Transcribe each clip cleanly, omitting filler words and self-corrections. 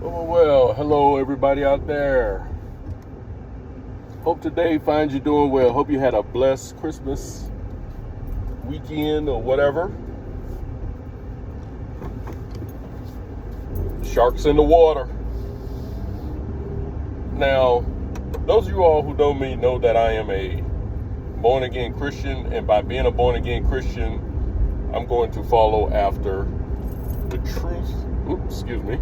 Well, hello everybody out there. Hope today finds you doing well. Hope you had a blessed Christmas weekend or whatever. Sharks in the water. Now, those of you all who know me know that I am a born again Christian, and by being a born again Christian, I'm going to follow after the truth. Excuse me.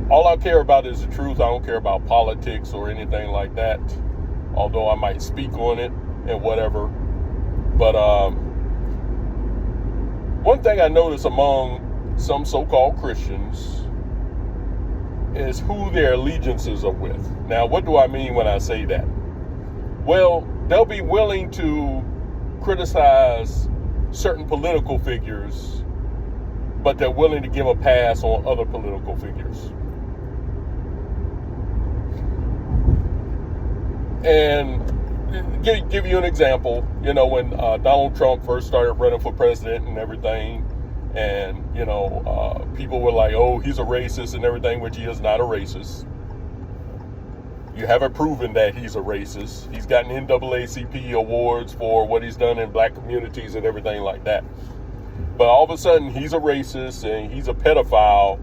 All I care about is the truth. I don't care about politics or anything like that, although I might speak on it and whatever. But one thing I notice among some so-called Christians is who their allegiances are with. Now, what do I mean when I say that? Well, they'll be willing to criticize certain political figures, but they're willing to give a pass on other political figures. And give you an example, when Donald Trump first started running for president and everything, and, people were like, oh, he's a racist and everything, which he is not a racist. You haven't proven that he's a racist. He's gotten NAACP awards for what he's done in black communities and everything like that. But all of a sudden, he's a racist and he's a pedophile.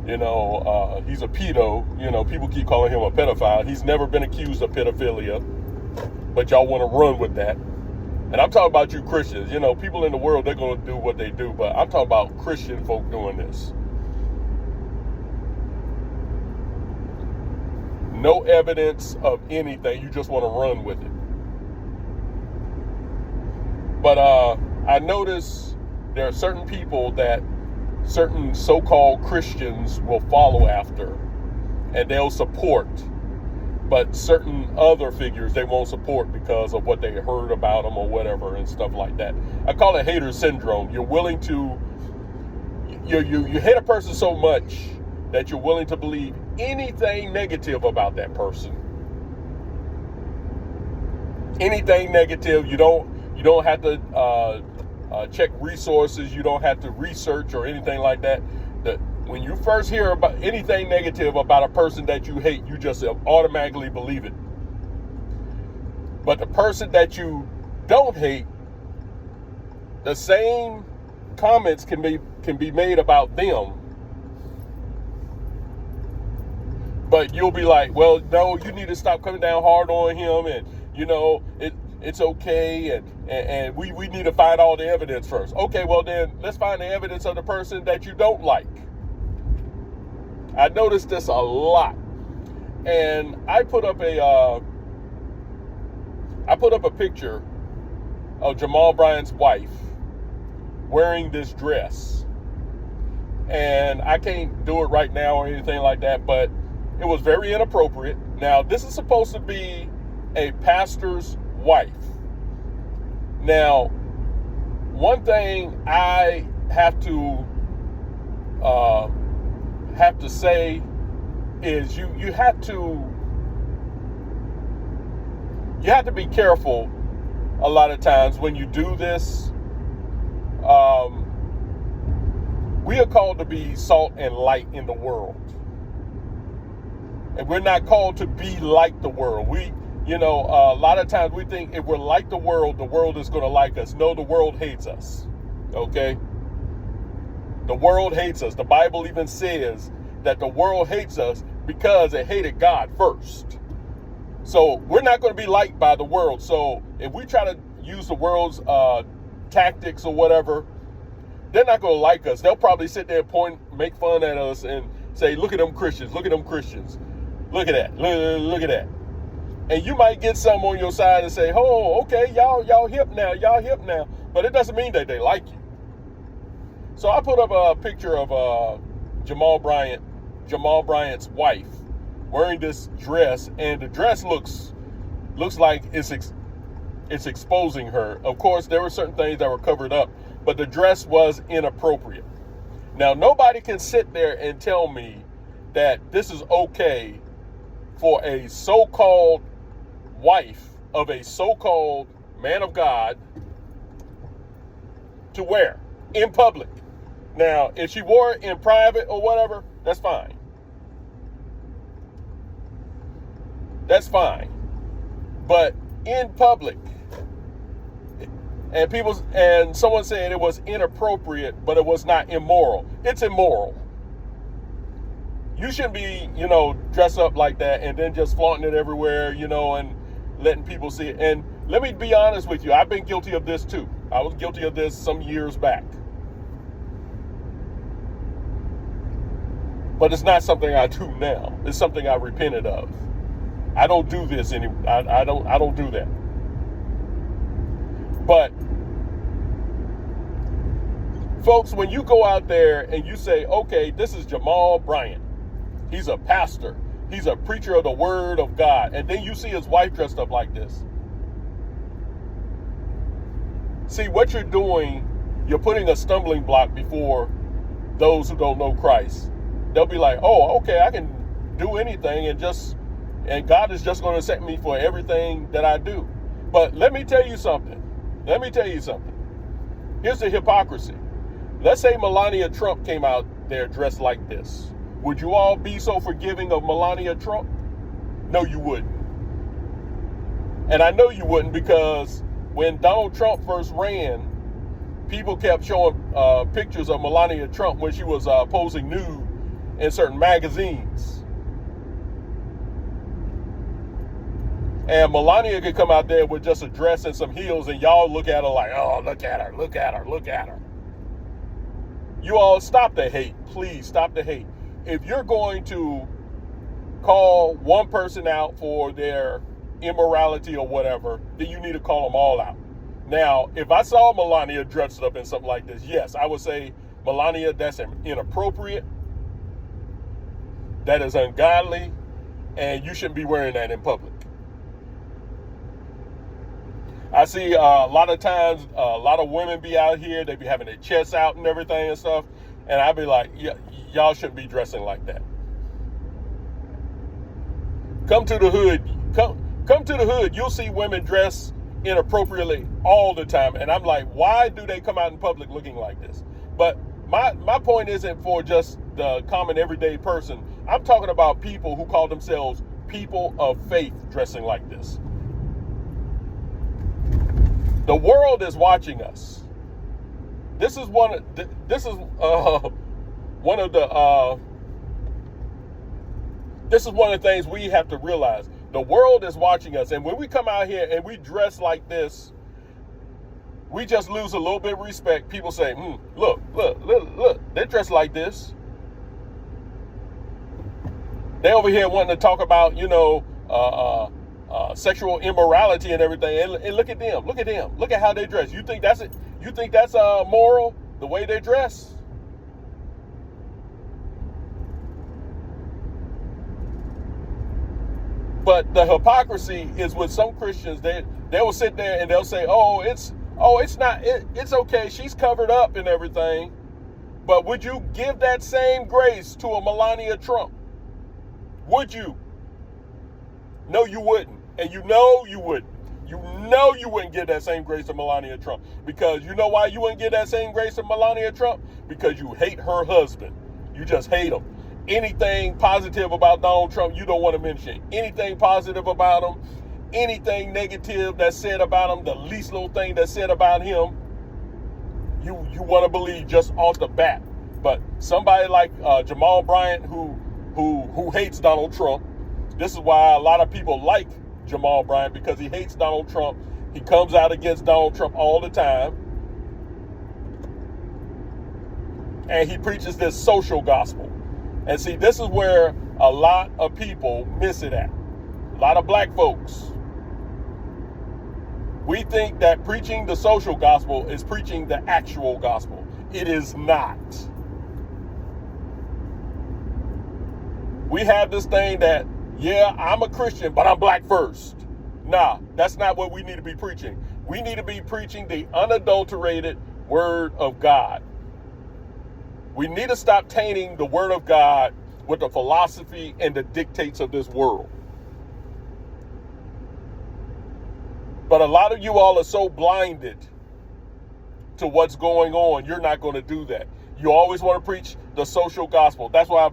He's a pedo. People keep calling him a pedophile. He's never been accused of pedophilia, but y'all want to run with that. And I'm talking about you Christians. People in the world, they're going to do what they do, but I'm talking about Christian folk doing this. No evidence of anything. You just want to run with it. But I notice there are certain people that certain so-called Christians will follow after and they'll support, but certain other figures they won't support because of what they heard about them or whatever and stuff like that. I call it hater syndrome. You're willing to you hate a person so much that you're willing to believe anything negative about that person. Anything negative. You don't have to check resources. You don't have to research or anything like that. When you first hear about anything negative about a person that you hate, you just automatically believe it. But the person that you don't hate, the same comments can be made about them. But you'll be like, well, no, you need to stop coming down hard on him, and it's okay, and we need to find all the evidence first. Okay, well then let's find the evidence of the person that you don't like. I noticed this a lot, and I put up a picture of Jamal Bryant's wife wearing this dress, and I can't do it right now or anything like that, but it was very inappropriate. Now, this is supposed to be a pastor's wife. Now, one thing I have to say is you have to be careful a lot of times when you do this. We are called to be salt and light in the world. And we're not called to be like the world. A lot of times we think if we're like the world is going to like us. No, the world hates us. Okay? The world hates us. The Bible even says that the world hates us because it hated God first. So we're not going to be liked by the world. So if we try to use the world's tactics or whatever, they're not going to like us. They'll probably sit there and make fun at us and say, look at them Christians. Look at them Christians. Look at that. Look at that. And you might get some on your side and say, oh, okay, y'all hip now. But it doesn't mean that they like you. So I put up a picture of Jamal Bryant's wife wearing this dress, and the dress looks like it's exposing her. Of course, there were certain things that were covered up, but the dress was inappropriate. Now, nobody can sit there and tell me that this is okay for a so-called wife of a so-called man of God to wear in public. Now, if she wore it in private or whatever, that's fine. That's fine. But in public, and someone said it was inappropriate, but it was not immoral. It's immoral. You shouldn't be, dressed up like that and then just flaunting it everywhere, and letting people see it. And let me be honest with you, I've been guilty of this too. I was guilty of this some years back. But it's not something I do now. It's something I repented of. I don't do this anymore. I don't do that. But folks, when you go out there and you say, okay, this is Jamal Bryant. He's a pastor. He's a preacher of the word of God. And then you see his wife dressed up like this. See, what you're doing, you're putting a stumbling block before those who don't know Christ. They'll be like, oh, okay, I can do anything and God is just going to accept me for everything that I do. But let me tell you something. Here's the hypocrisy. Let's say Melania Trump came out there dressed like this. Would you all be so forgiving of Melania Trump? No, you wouldn't. And I know you wouldn't, because when Donald Trump first ran, people kept showing pictures of Melania Trump when she was posing nude in certain magazines. And Melania could come out there with just a dress and some heels, and y'all look at her like, oh, look at her, look at her, look at her. You all stop the hate. Please stop the hate. If you're going to call one person out for their immorality or whatever, then you need to call them all out. Now, if I saw Melania dressed up in something like this, yes, I would say, Melania, that's inappropriate. That is ungodly, and you shouldn't be wearing that in public. I see a lot of times, a lot of women be out here, they be having their chests out and everything and stuff, and I be like, yeah, y'all shouldn't be dressing like that. Come to the hood, come to the hood, you'll see women dress inappropriately all the time, and I'm like, why do they come out in public looking like this? But my point isn't for just the common everyday person. I'm talking about people who call themselves people of faith dressing like this. The world is watching us. This is one of the things we have to realize. The world is watching us, and when we come out here and we dress like this, we just lose a little bit of respect. People say, look, they dress like this. They over here wanting to talk about, sexual immorality and everything. And look at them. Look at how they dress. You think that's it? You think that's moral, the way they dress? But the hypocrisy is with some Christians. They will sit there and they'll say, it's okay. She's covered up and everything. But would you give that same grace to a Melania Trump? Would you? No, you wouldn't. And you know you wouldn't. You know you wouldn't give that same grace to Melania Trump. Because you know why you wouldn't give that same grace to Melania Trump? Because you hate her husband. You just hate him. Anything positive about Donald Trump, you don't want to mention. Anything positive about him, anything negative that's said about him, the least little thing that's said about him, you want to believe just off the bat. But somebody like Jamal Bryant, who hates Donald Trump, this is why a lot of people like Jamal Bryant, because he hates Donald Trump. He comes out against Donald Trump all the time. And he preaches this social gospel. And see, this is where a lot of people miss it at. A lot of black folks. We think that preaching the social gospel is preaching the actual gospel. It is not. We have this thing that, yeah, I'm a Christian, but I'm black first. Nah, that's not what we need to be preaching. We need to be preaching the unadulterated word of God. We need to stop tainting the word of God with the philosophy and the dictates of this world. But a lot of you all are so blinded to what's going on, you're not going to do that. You always want to preach the social gospel. That's why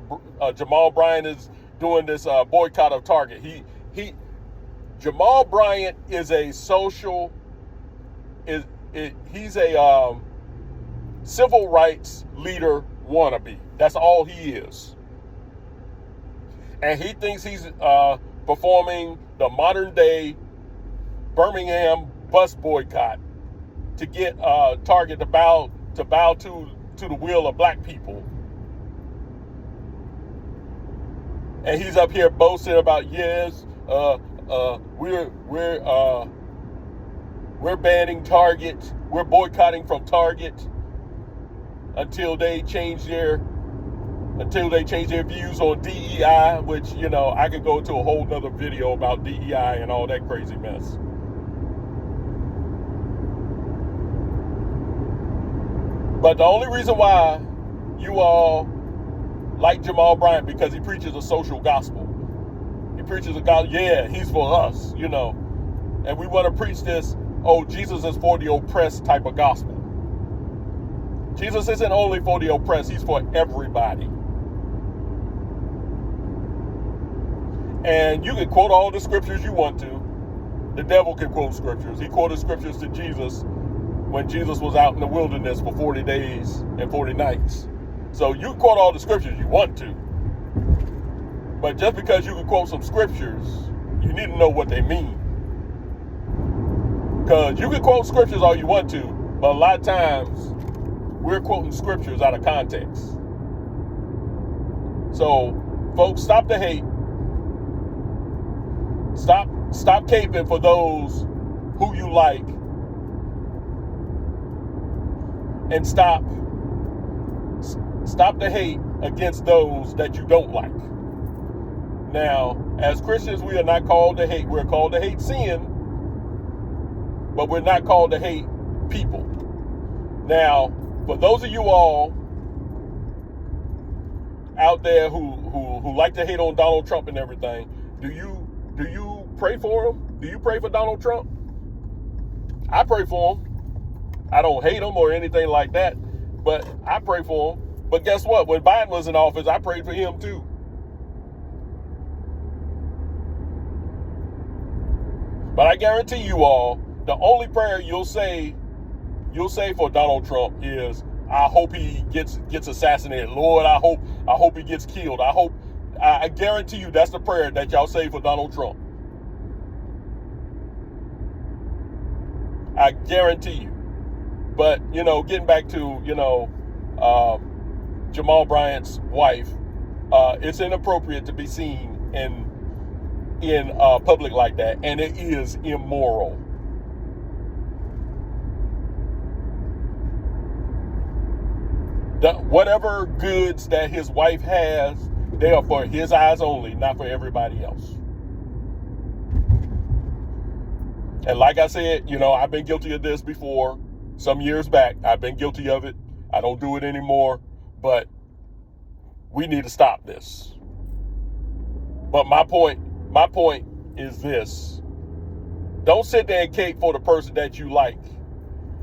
Jamal Bryant is doing this boycott of Target. Jamal Bryant is a social, he's a civil rights leader wannabe. That's all he is. And he thinks he's performing the modern day Birmingham bus boycott to get Target to bow to the will of black people. And he's up here boasting about, yes, we're banning Target, we're boycotting from Target until they change their views on DEI, which, you know, I could go to a whole nother video about DEI and all that crazy mess. But the only reason why you all like Jamal Bryant, because he preaches a social gospel. He preaches a gospel, yeah, he's for us, you know. And we want to preach this, oh, Jesus is for the oppressed type of gospel. Jesus isn't only for the oppressed, he's for everybody. And you can quote all the scriptures you want to. The devil can quote scriptures. He quoted scriptures to Jesus when Jesus was out in the wilderness for 40 days and 40 nights. So you can quote all the scriptures you want to. But just because you can quote some scriptures, you need to know what they mean. Because you can quote scriptures all you want to, but a lot of times we're quoting scriptures out of context. So, folks, stop the hate. Stop caping for those who you like. And stop the hate against those that you don't like. Now, as Christians, we are not called to hate. We're called to hate sin, but we're not called to hate people. Now, for those of you all out there who like to hate on Donald Trump and everything, do you pray for him? Do you pray for Donald Trump? I pray for him. I don't hate him or anything like that, but I pray for him. But guess what? When Biden was in office, I prayed for him too. But I guarantee you all, the only prayer you'll say for Donald Trump is, I hope he gets assassinated. Lord, I hope he gets killed. I guarantee you that's the prayer that y'all say for Donald Trump. I guarantee you. But, you know, getting back to, you know, Jamal Bryant's wife, it's inappropriate to be seen in public like that, and it is immoral. Whatever goods that his wife has, they are for his eyes only, not for everybody else. And like I said, you know, I've been guilty of this before. Some years back, I've been guilty of it. I don't do it anymore, but we need to stop this. But my point is this. Don't sit there and cape for the person that you like,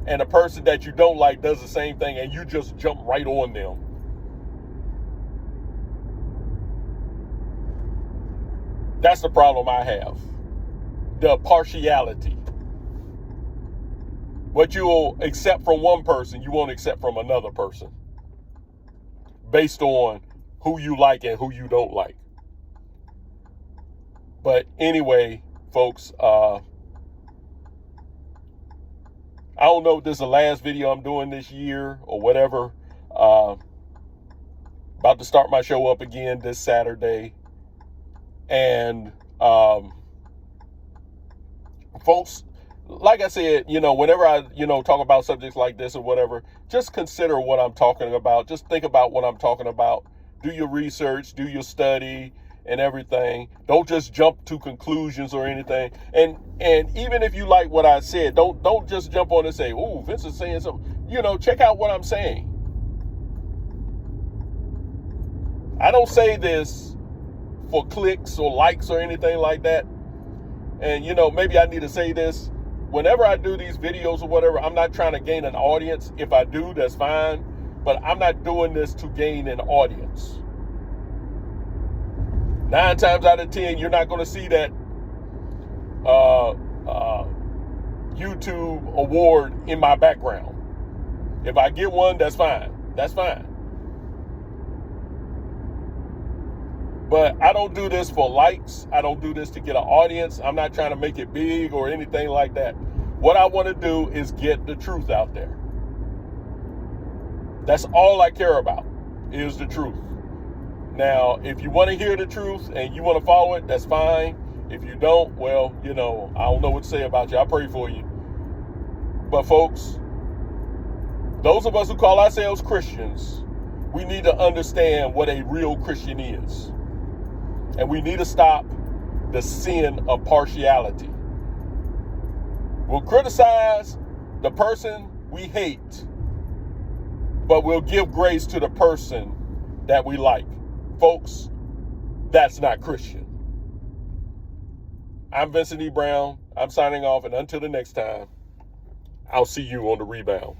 and the person that you don't like does the same thing, and you just jump right on them. That's the problem I have. The partiality. What you'll accept from one person, you won't accept from another person, based on who you like and who you don't like. But anyway, folks, I don't know if this is the last video I'm doing this year or whatever. About to start my show up again this Saturday. And folks, like I said, you know, whenever I, you know, talk about subjects like this or whatever, just consider what I'm talking about. Just think about what I'm talking about. Do your research, do your study and everything. Don't just jump to conclusions or anything. And even if you like what I said, don't just jump on and say, "Oh, Vince is saying something." You know, check out what I'm saying. I don't say this for clicks or likes or anything like that. And, you know, maybe I need to say this. Whenever I do these videos or whatever, I'm not trying to gain an audience. If I do, that's fine. but I'm not doing this to gain an audience. 9 times out of 10, you're not going to see that YouTube award in my background. If I get one, that's fine. That's fine. But I don't do this for likes. I don't do this to get an audience. I'm not trying to make it big or anything like that. What I want to do is get the truth out there. That's all I care about, is the truth. Now, if you want to hear the truth and you want to follow it, that's fine. If you don't, well, I don't know what to say about you. I pray for you. But folks, those of us who call ourselves Christians, we need to understand what a real Christian is. And we need to stop the sin of partiality. We'll criticize the person we hate, but we'll give grace to the person that we like. Folks, that's not Christian. I'm Vincent E. Brown. I'm signing off, and until the next time, I'll see you on the rebound.